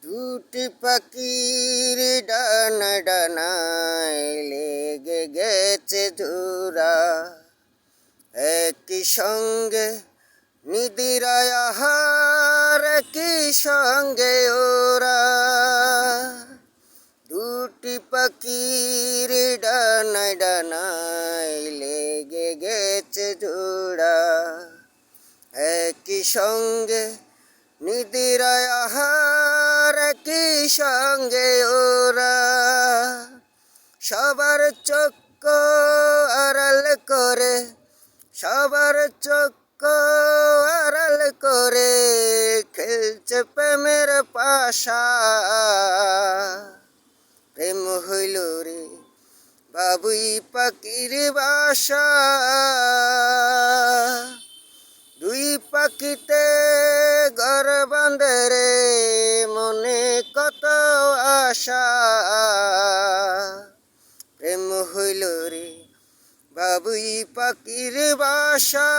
দুটি পাখির ডানা ডানায় লেগে গেছে ধুরা, একই সঙ্গে নিদিরায় আহার, একই সঙ্গে ওরা। দুটি পাখির ডানায় ডানায় লেগে গেছে ধুরা, একই সঙ্গে নিদিরায় আহার, একই সঙ্গে ওরা। সবার চোখ আড়াল করে, সবার চোখ আড়াল করে খেলছে প্রেমের পাশা। প্রেম হইল রে বাবুই পাখির বাসা, দুই পাখিতে ঘর বাঁধে রে মনে কত আশা। প্রেম হইল রে বাবুই পাখির বাসা।